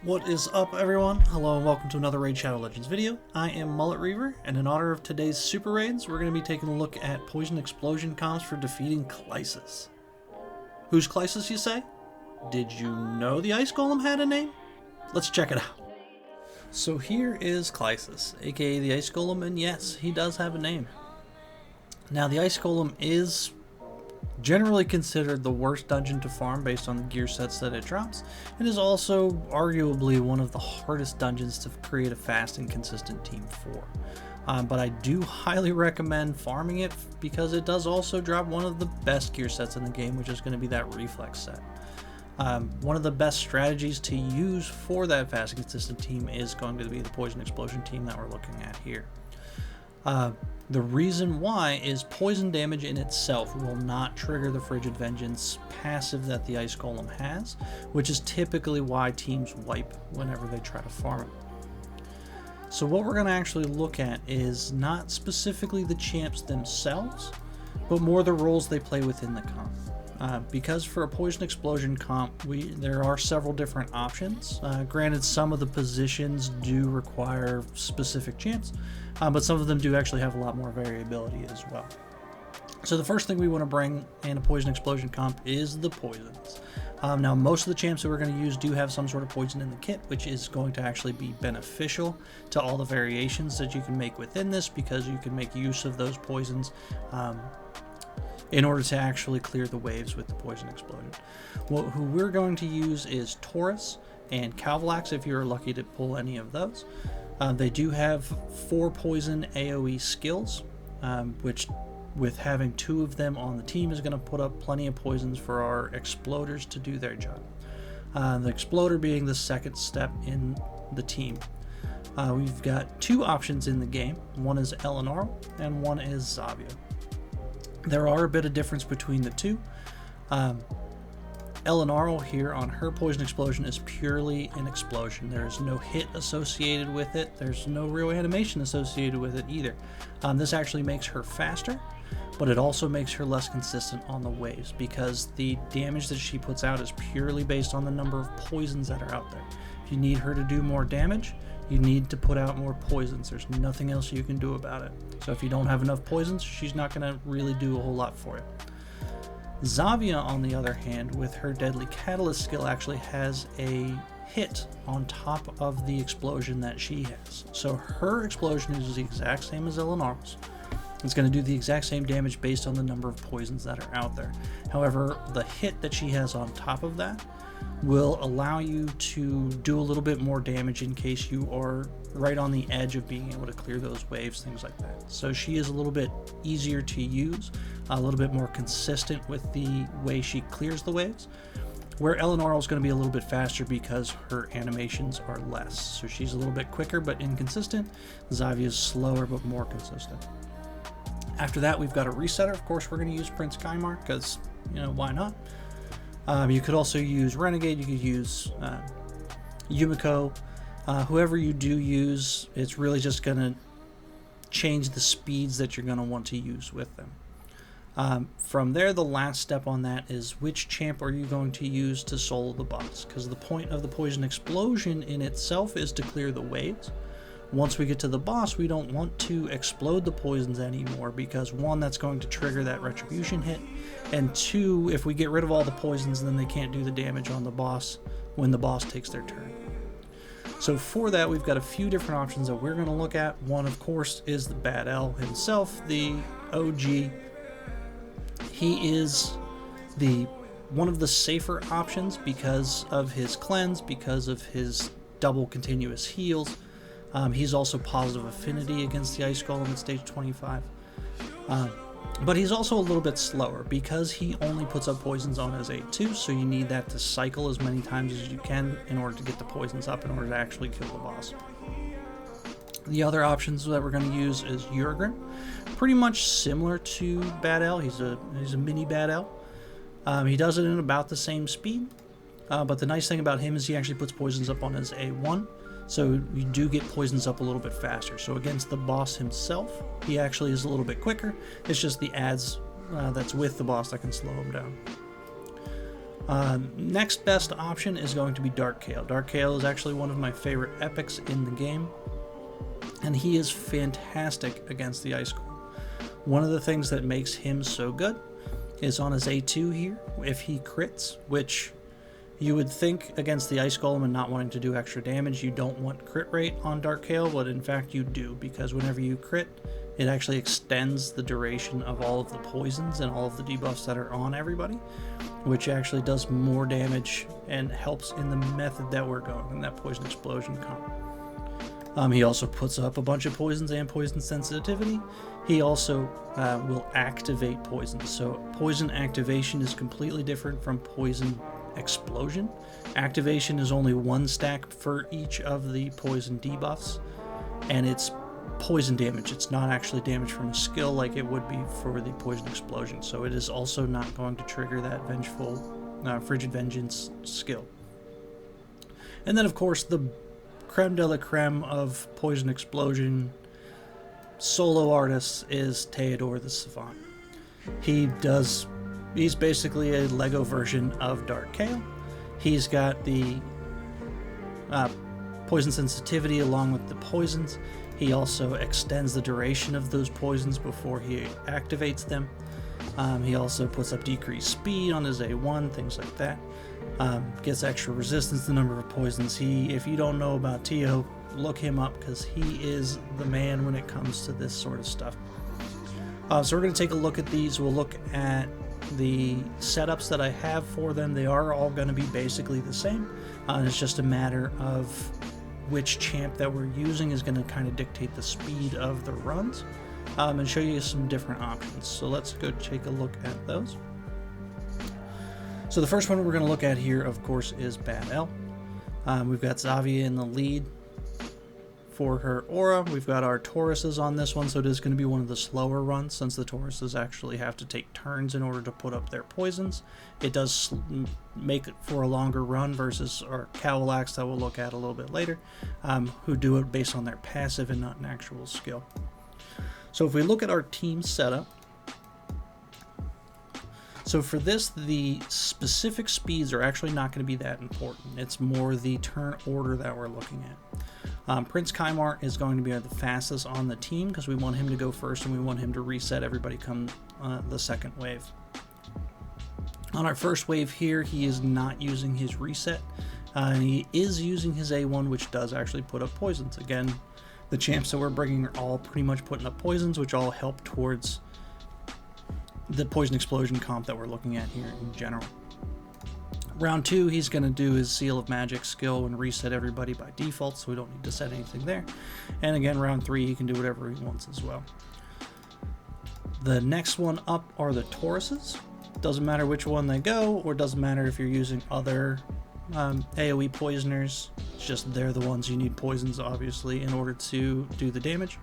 What is up, everyone? Hello and welcome to another Raid Shadow Legends video. I am MulletReaver, and in honor of today's super raids, we're going to be taking a look at poison explosion comps for defeating Clysis. Who's Clysis, you say? Did you know the Ice Golem had a name? Let's check it out. So here is Clysis, aka the Ice Golem, and yes, he does have a name. Now, the Ice Golem is generally considered the worst dungeon to farm based on the gear sets that it drops. It is also arguably one of the hardest dungeons to create a fast and consistent team for. But I do highly recommend farming it because it does also drop one of the best gear sets in the game, which is going to be that reflex set. One of the best strategies to use for that fast and consistent team is going to be the poison explosion team that we're looking at here. The reason why is poison damage in itself will not trigger the Frigid Vengeance passive that the Ice Golem has, which is typically why teams wipe whenever they try to farm it. So what we're going to actually look at is not specifically the champs themselves, but more the roles they play within the comp. Because for a poison explosion comp, there are several different options. Granted, some of the positions do require specific champs, but some of them do actually have a lot more variability as well. So the first thing we want to bring in a poison explosion comp is the poisons. Now, most of the champs that we're going to use do have some sort of poison in the kit, which is going to actually be beneficial to all the variations that you can make within this, because you can make use of those poisons in order to actually clear the waves with the poison explosion. Who we're going to use is Taurus and Calvalax, if you're lucky to pull any of those. They do have 4 poison AoE skills, which with having 2 of them on the team is going to put up plenty of poisons for our exploders to do their job. The exploder being the second step in the team. We've got 2 options in the game. One is Eleanor and one is Zavia. There are a bit of difference between the two. Eleanor here on her poison explosion is purely an explosion. There's no hit associated with it. There's no real animation associated with it either. This actually makes her faster, but it also makes her less consistent on the waves, because the damage that she puts out is purely based on the number of poisons that are out there. If you need her to do more damage, you need to put out more poisons. There's nothing else you can do about it. So if you don't have enough poisons, she's not going to really do a whole lot for you. Zavia, on the other hand, with her Deadly Catalyst skill, actually has a hit on top of the explosion that she has. So her explosion is the exact same as Eleanor's. It's going to do the exact same damage based on the number of poisons that are out there. However, the hit that she has on top of that will allow you to do a little bit more damage in case you are right on the edge of being able to clear those waves, things like that. So she is a little bit easier to use, a little bit more consistent with the way she clears the waves, where Eleanor is going to be a little bit faster because her animations are less. So she's a little bit quicker but inconsistent. Zavia is slower but more consistent. After that, we've got a resetter. Of course, we're going to use Prince Kymar because, why not? You could also use Renegade, you could use Yumiko. Whoever you do use, it's really just going to change the speeds that you're going to want to use with them. From there, the last step on that is which champ are you going to use to solo the boss, because the point of the poison explosion in itself is to clear the waves. Once we get to the boss, we don't want to explode the poisons anymore, because 1, that's going to trigger that retribution hit, and 2, if we get rid of all the poisons, then they can't do the damage on the boss when the boss takes their turn. So for that, we've got a few different options that we're going to look at. One, of course, is the Bad L himself, the OG. He is one of the safer options because of his cleanse, because of his double continuous heals. He's also positive affinity against the Ice Golem at stage 25. But he's also a little bit slower because he only puts up poisons on his A2, so you need that to cycle as many times as you can in order to get the poisons up in order to actually kill the boss. The other options that we're going to use is Urgrim. Pretty much similar to Bad L. He's a mini Bad L. He does it in about the same speed, but the nice thing about him is he actually puts poisons up on his A1. So you do get poisons up a little bit faster. So against the boss himself, he actually is a little bit quicker. It's just the adds that's with the boss that can slow him down. Next best option is going to be Dark Kale. Dark Kale is actually one of my favorite epics in the game, and he is fantastic against the Ice Golem. One of the things that makes him so good is on his A2 here, if he crits, which you would think against the Ice Golem and not wanting to do extra damage, you don't want crit rate on Dark Kale, but in fact you do, because whenever you crit, it actually extends the duration of all of the poisons and all of the debuffs that are on everybody, which actually does more damage and helps in the method that we're going in that poison explosion comp. He also puts up a bunch of poisons and poison sensitivity. He also will activate poisons. So poison activation is completely different from poison explosion. Activation is only one stack for each of the poison debuffs, and it's poison damage. It's not actually damage from a skill like it would be for the poison explosion. So it is also not going to trigger that vengeful frigid vengeance skill. And then of course the creme de la creme of poison explosion solo artists is Theodore the Savant. He's basically a Lego version of Dark Kale. He's got the poison sensitivity along with the poisons. He also extends the duration of those poisons before he activates them. He also puts up decreased speed on his A1, things like that. Gets extra resistance to the number of poisons. If you don't know about Tio, look him up, because he is the man when it comes to this sort of stuff. So we're going to take a look at these. We'll look at the setups that I have for them. They are all going to be basically the same. It's just a matter of which champ that we're using is going to kind of dictate the speed of the runs, and show you some different options. So let's go take a look at those. So the first one we're going to look at here, of course, is Bad L. We've got Zavia in the lead for her aura. We've got our Tauruses on this one, so it is going to be one of the slower runs, since the Tauruses actually have to take turns in order to put up their poisons. It does make it for a longer run versus our Cowlax that we'll look at a little bit later, who do it based on their passive and not an actual skill. So if we look at our team setup, so for this, the specific speeds are actually not going to be that important. It's more the turn order that we're looking at. Prince Kymar is going to be the fastest on the team, because we want him to go first and we want him to reset everybody come the second wave. On our first wave here, he is not using his reset, and he is using his A1, which does actually put up poisons. Again, the champs that we're bringing are all pretty much putting up poisons, which all help towards the poison explosion comp that we're looking at here in general. Round 2, he's going to do his Seal of Magic skill and reset everybody by default, so we don't need to set anything there. And again, round 3, he can do whatever he wants as well. The next one up are the Tauruses. Doesn't matter which one they go, or doesn't matter if you're using other AoE poisoners. It's just they're the ones you need poisons, obviously, in order to do the damage.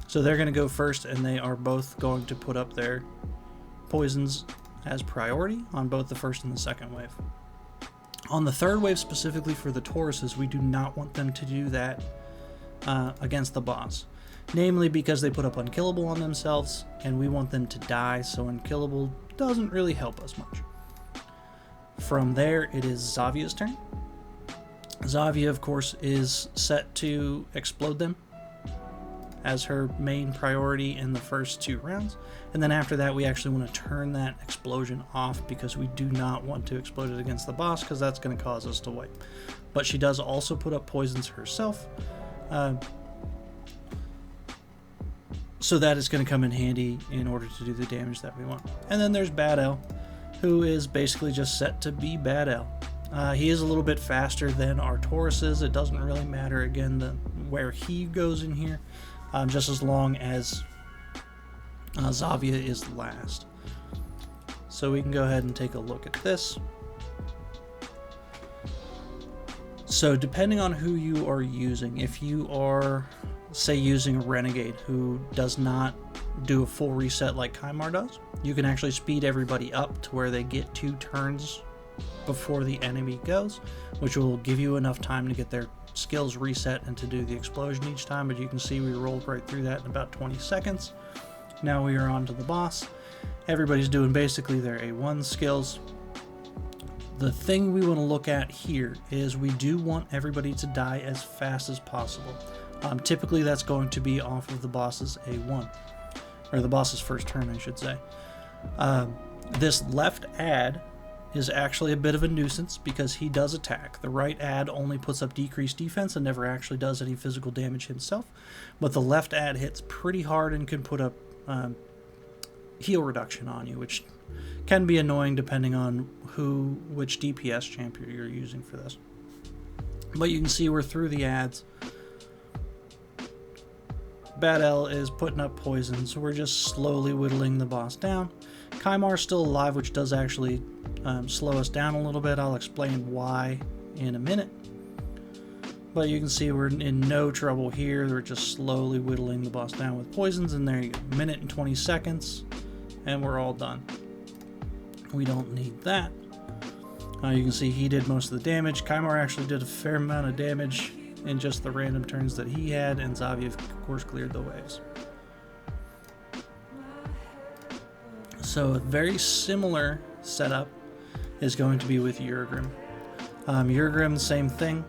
So they're going to go first, and they are both going to put up their poisons as priority on both the first and the second wave. On the third wave, specifically for the Tauruses, we do not want them to do that against the boss. Namely because they put up Unkillable on themselves, and we want them to die, so Unkillable doesn't really help us much. From there, it is Zavia's turn. Zavia, of course, is set to explode them as her main priority in the first 2 rounds. And then after that, we actually want to turn that explosion off, because we do not want to explode it against the boss, because that's going to cause us to wipe. But she does also put up poisons herself, so that is going to come in handy in order to do the damage that we want. And then there's Bad L, who is basically just set to be Bad L. He is a little bit faster than our Tauruses. It doesn't really matter, again, where he goes in here, just as long as Zavia is last. So we can go ahead and take a look at this. So depending on who you are using, if you are, say, using a Renegade who does not do a full reset like Kymar does, you can actually speed everybody up to where they get 2 turns before the enemy goes, which will give you enough time to get their skills reset and to do the explosion each time. But you can see we rolled right through that in about 20 seconds. Now we are on to the boss. Everybody's doing basically their A1 skills. the thing we want to look at here is we do want everybody to die as fast as possible. Typically that's going to be off of the boss's A1, or the boss's first turn, I should say. This left add is actually a bit of a nuisance because he does attack. The right add only puts up decreased defense and never actually does any physical damage himself, but the left add hits pretty hard and can put up heal reduction on you, which can be annoying depending on which DPS champ you're using for this. But you can see we're through the adds. Bad L is putting up poison, so we're just slowly whittling the boss down. Kymar's still alive, which does actually slow us down a little bit. I'll explain why in a minute. But you can see we're in no trouble here. We're just slowly whittling the boss down with poisons, and there you go. Minute and 20 seconds, and we're all done. We don't need that. You can see he did most of the damage. Kymar actually did a fair amount of damage in just the random turns that he had, and Xavi of course cleared the waves. So a very similar setup is going to be with Urgrim. Urgrim, same thing.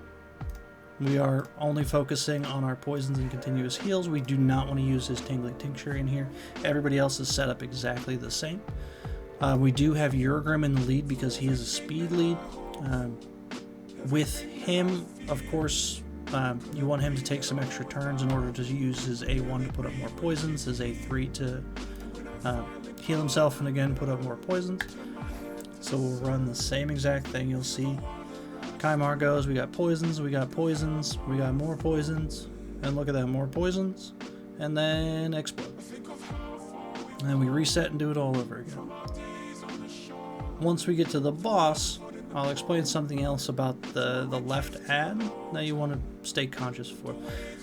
We are only focusing on our poisons and continuous heals. We do not want to use his Tingly Tincture in here. Everybody else is set up exactly the same. We do have Urgrim in the lead because he is a speed lead. With him, of course, you want him to take some extra turns in order to use his A1 to put up more poisons, his A3 to heal himself and again put up more poisons. So we'll run the same exact thing. You'll see Kymar goes, we got poisons, we got poisons, we got more poisons, and look at that, more poisons, and then explode. And then we reset and do it all over again. Once we get to the boss, I'll explain something else about the left add that you want to stay conscious for.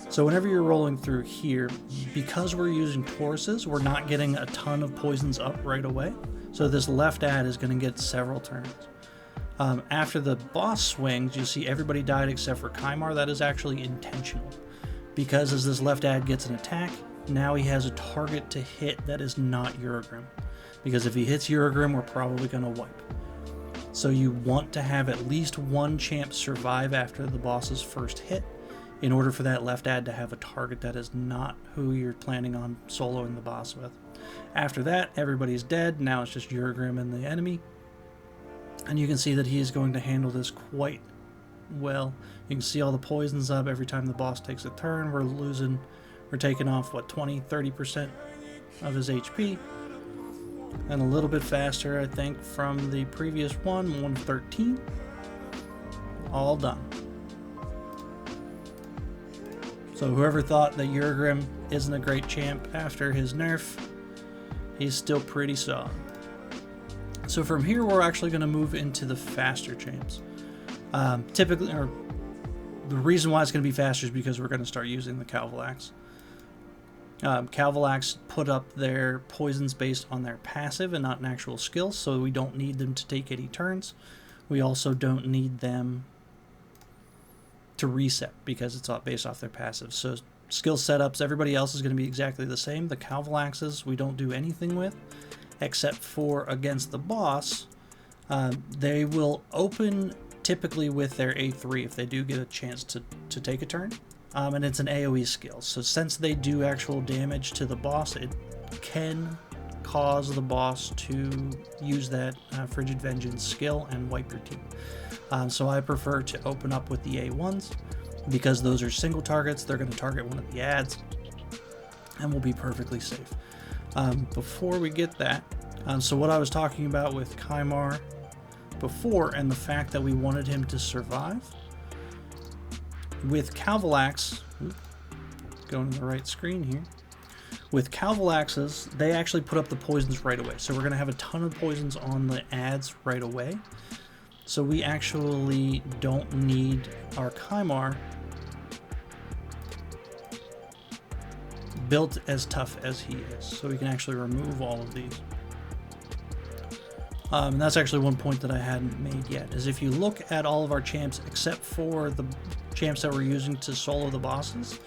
So whenever you're rolling through here, because we're using Tauruses, we're not getting a ton of poisons up right away. So this left add is going to get several turns. After the boss swings, you see everybody died except for Kymar. That is actually intentional, because as this left add gets an attack, now he has a target to hit that is not Urgrim. Because if he hits Urgrim, we're probably going to wipe. So you want to have at least one champ survive after the boss's first hit in order for that left add to have a target that is not who you're planning on soloing the boss with. After that, everybody's dead. Now it's just Urgrim and the enemy. And you can see that he is going to handle this quite well. You can see all the poisons up every time the boss takes a turn. We're taking off, what, 20-30% of his HP. And a little bit faster, I think, from the previous one, 113. All done. So whoever thought that Urgrim isn't a great champ after his nerf, he's still pretty solid. So from here, we're actually going to move into the faster champs. Typically, or the reason why it's going to be faster is because we're going to start using the Calvalax. Calvalax put up their poisons based on their passive and not an actual skill, so we don't need them to take any turns. We also don't need them to reset because it's all based off their passive. So skill setups, everybody else is going to be exactly the same. The Calvalaxes we don't do anything with, except for against the boss. They will open typically with their A3 if they do get a chance to take a turn. And it's an AoE skill, so since they do actual damage to the boss, it can cause the boss to use that Frigid Vengeance skill and wipe your team. So I prefer to open up with the A1s, because those are single targets. They're going to target one of the adds, and we'll be perfectly safe. Before we get that, so what I was talking about with Kymar before, and the fact that we wanted him to survive, with Calvalax, going to the right screen here, with Calvalaxes, they actually put up the poisons right away. So we're going to have a ton of poisons on the adds right away. So we actually don't need our Kymar built as tough as he is. So we can actually remove all of these. And that's actually one point that I hadn't made yet, is if you look at all of our champs, except for the champs that we're using to solo the bosses,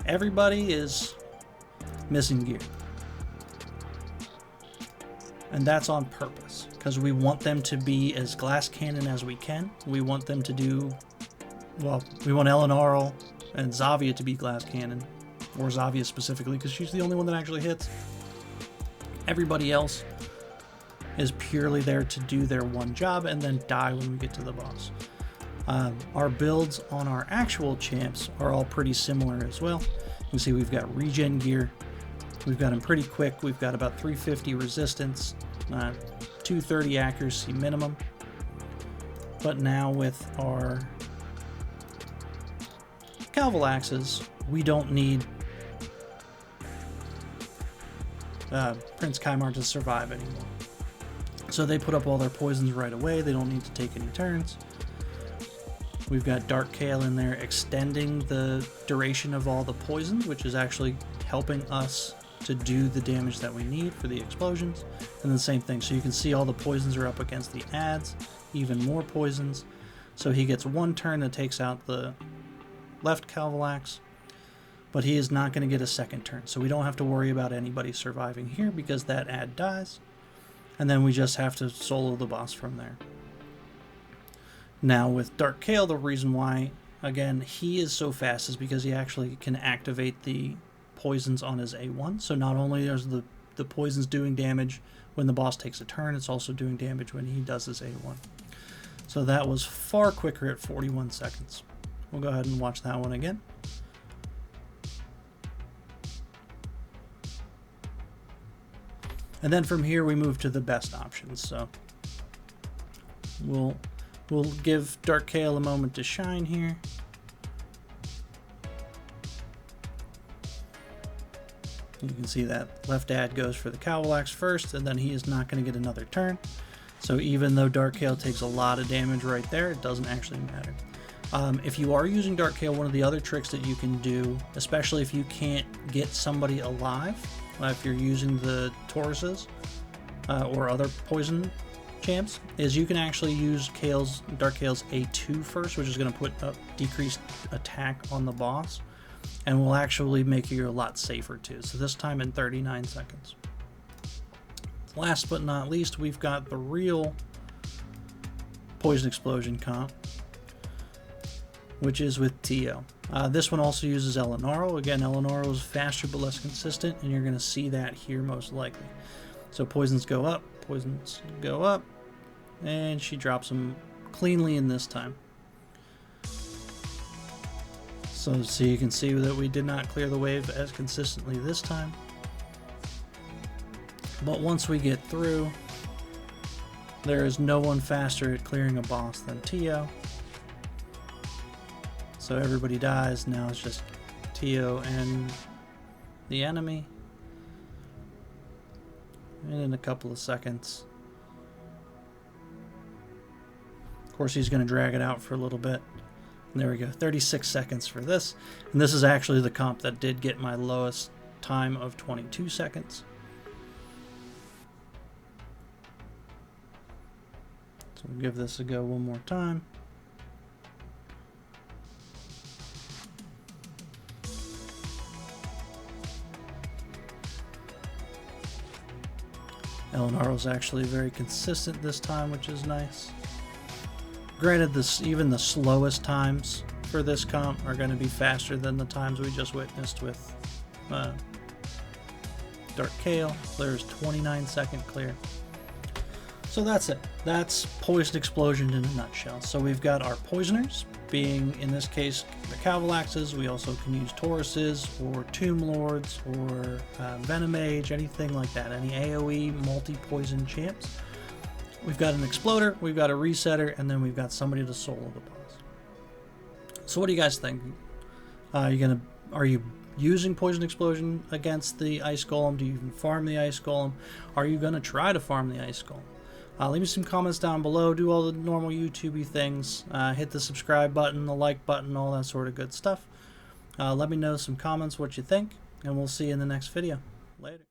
everybody is missing gear. And that's on purpose, because we want them to be as glass cannon as we can. We want them to do, well, we want Elenarl and Zavia to be glass cannon, or Zavia specifically, because she's the only one that actually hits. Everybody else is purely there to do their one job and then die when we get to the boss. Our builds on our actual champs are all pretty similar as well. You can see we've got regen gear. We've got them pretty quick. We've got about 350 resistance, 230 accuracy minimum. But now with our Calvalaxes, we don't need Prince Kymar to survive anymore. So they put up all their poisons right away. They don't need to take any turns. We've got Dark Kale in there extending the duration of all the poisons, which is actually helping us to do the damage that we need for the explosions. And the same thing, so you can see all the poisons are up against the adds, even more poisons. So he gets one turn that takes out the left Calvalax, but he is not going to get a second turn. So we don't have to worry about anybody surviving here because that add dies. And then we just have to solo the boss from there. Now with Dark Kale, the reason why, again, he is so fast is because he actually can activate the poisons on his A1. So not only is the poisons doing damage when the boss takes a turn, it's also doing damage when he does his A1. So that was far quicker at 41 seconds. We'll go ahead and watch that one again. And then from here we move to the best options. So we'll give Dark Kale a moment to shine here. You can see that left add goes for the Calvalax first, and then he is not going to get another turn. So even though Dark Kale takes a lot of damage right there, it doesn't actually matter. If you are using Dark Kale, one of the other tricks that you can do, especially if you can't get somebody alive, if you're using the Tauruses or other poison champs, is you can actually use Dark Kale's A2 first, which is going to put a decreased attack on the boss, and will actually make you a lot safer too. So this time in 39 seconds. Last but not least, we've got the real Poison Explosion comp, which is with Tio. This one also uses Elenarl. Again, Elenarl is faster but less consistent, and you're going to see that here most likely. So poisons go up, and she drops them cleanly in this time. So you can see that we did not clear the wave as consistently this time. But once we get through, there is no one faster at clearing a boss than Tio. So everybody dies. Now it's just Tio and the enemy. And in a couple of seconds. Of course, he's going to drag it out for a little bit. And there we go. 36 seconds for this. And this is actually the comp that did get my lowest time of 22 seconds. So we'll give this a go one more time. Elenarl's actually very consistent this time, which is nice. Granted, even the slowest times for this comp are going to be faster than the times we just witnessed with Dark Kale. There's 29-second clear. So that's it. That's Poison Explosion in a nutshell. So we've got our Poisoners, being in this case the Calvalaxes. We also can use Tauruses or Tomb Lords or Venom Mage, anything like that. Any AoE multi-poison champs. We've got an Exploder, we've got a Resetter, and then we've got somebody to solo the boss. So what do you guys think? Are you using Poison Explosion against the Ice Golem? Do you even farm the Ice Golem? Are you going to try to farm the Ice Golem? Leave me some comments down below. Do all the normal YouTube-y things. Hit the subscribe button, the like button, all that sort of good stuff. Let me know some comments what you think, and we'll see you in the next video. Later.